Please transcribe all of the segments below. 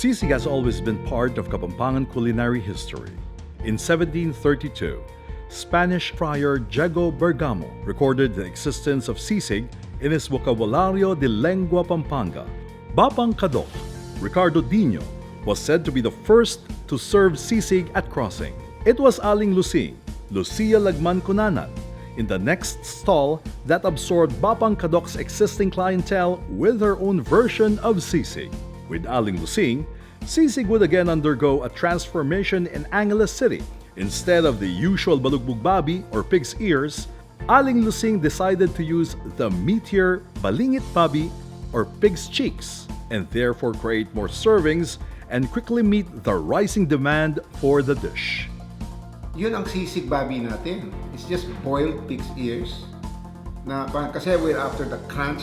Sisig has always been part of Kapampangan culinary history. In 1732, Spanish friar Diego Bergamo recorded the existence of sisig in his Vocabulario de Lengua Pampanga. Bapang Kadok, Ricardo Dino, was said to be the first to serve sisig at crossing. It was Aling Lusing, Lucia Lagman Cunanan, in the next stall that absorbed Bapang Kadok's existing clientele with her own version of sisig. With Aling Lusing, sisig would again undergo a transformation in Angeles City. Instead of the usual balugbog babi or pig's ears, Aling Lusing decided to use the meatier balingit babi or pig's cheeks and therefore create more servings and quickly meet the rising demand for the dish. Yun ang sisig babi natin. It's just boiled pig's ears. Kasi we're after the crunch,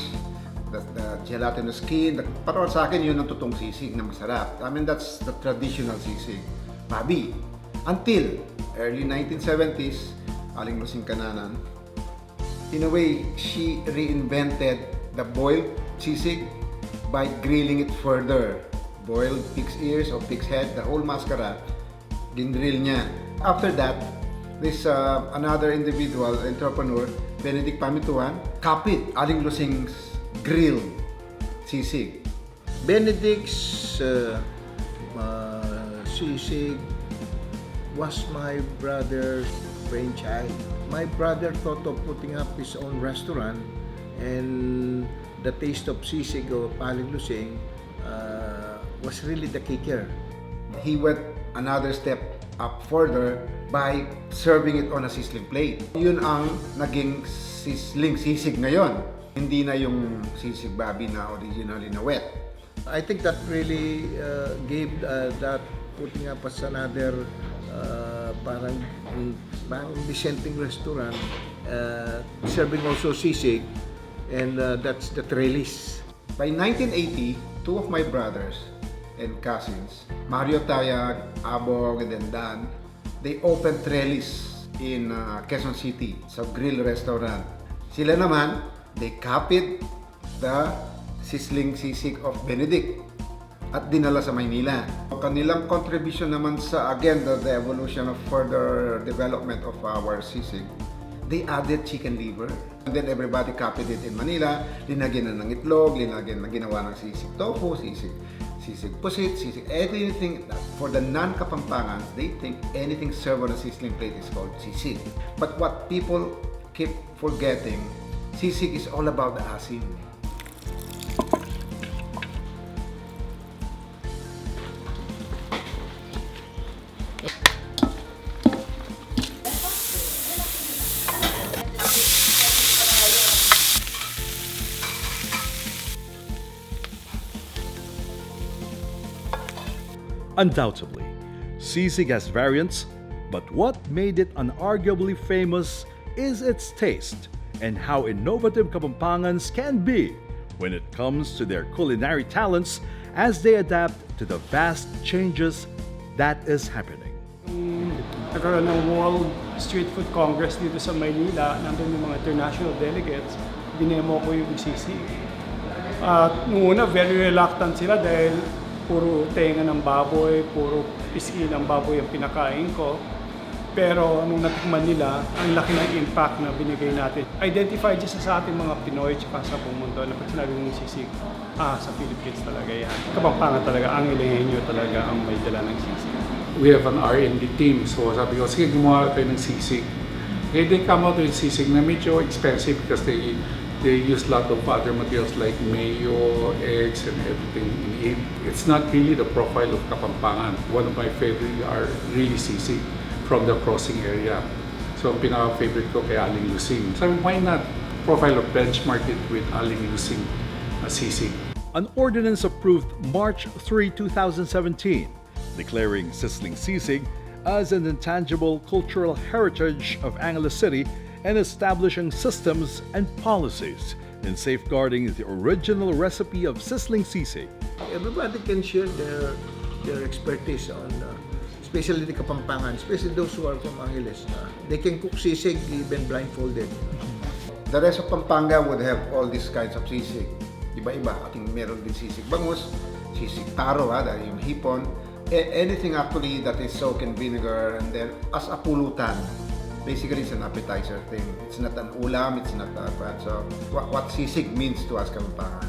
the gelatinous skin. Para sa akin, yun ang totoong sisig na masarap. I mean, that's the traditional sisig babi. Until early 1970s, Aling Lusing Cunanan, in a way, she reinvented the boiled sisig by grilling it further. Boiled pig's ears or pig's head, the whole mascara, ginrill niya. After that, this another individual, entrepreneur, Benedict Pamituan, copied Aling Lusing's grilled sisig. Benedict's sisig was my brother's brainchild. My brother thought of putting up his own restaurant, and the taste of sisig of Aling Lusing was really the kicker. He went another step up further by serving it on a sizzling plate. Yun ang naging sizzling sisig ngayon. Hindi na yung sisig babi na originally na wet. I think that really gave that putting up as another parang dissenting restaurant, serving also sisig, and that's the trellis. By 1980, two of my brothers and cousins, Mario Tayag, Abong, and then Dan, they opened trellis in Quezon City sa grill restaurant. Sila naman, they copied the sizzling sisig of Benedict at dinala sa Maynila. Kanilang contribution naman sa, again, the evolution of further development of our sisig, they added chicken liver. And then everybody copied it in Manila. Linagyan na ng itlog, linagyan na ginawa ng sisig tofu, sisig pusit, sisig anything. For the non-Kapampangans, they think anything served on a sizzling plate is called sisig. But what people keep forgetting, sisig is all about the asin. Undoubtedly, sisig has variants, but what made it unarguably famous is its taste and how innovative Kapampangans can be when it comes to their culinary talents as they adapt to the vast changes that is happening. Nagkaroon ng World Street Food Congress dito sa Maynila, nandun yung mga international delegates, dinemo ko yung sisig. At nung una, very reluctant sila dahil puro tenga ng baboy, puro pisngi ng baboy ang pinakain ko. Pero nung natikman nila, ang laki ng impact na binigay natin. Identify just sa ating mga Pinoy at sa buong mundo na pag sinabi mong sisig, sa Philippines talaga yan. Kapampangan talaga, ang Ileño talaga ang may dala ng sisig. We have an R&D team, so sabi ko, sige gumawa kayo ng sisig. Okay, they come out with sisig na medyo expensive because they use a lot of other materials like mayo, eggs, and everything. It's not really the profile of Kapampangan. One of my favorites are really sisig from the crossing area. So, pinaka-favorite ko kay Aling Lusing. So, why not profile or benchmark it with Aling Lusing sisig? An ordinance approved March 3, 2017, declaring sizzling sisig as an intangible cultural heritage of Angeles City and establishing systems and policies in safeguarding the original recipe of sizzling sisig. Everybody can share their expertise on, especially the Kapampangan, especially those who are from Angeles. They can cook sisig even blindfolded. The rest of Pampanga would have all these kinds of sisig. Iba-iba, ating meron din sisig bangus, sisig taro, dahil yung hipon, anything actually that is soaked in vinegar, and then as a pulutan. Basically, it's an appetizer thing. It's not an ulam, it's not a... So, what sisig means to us, Kapampangan.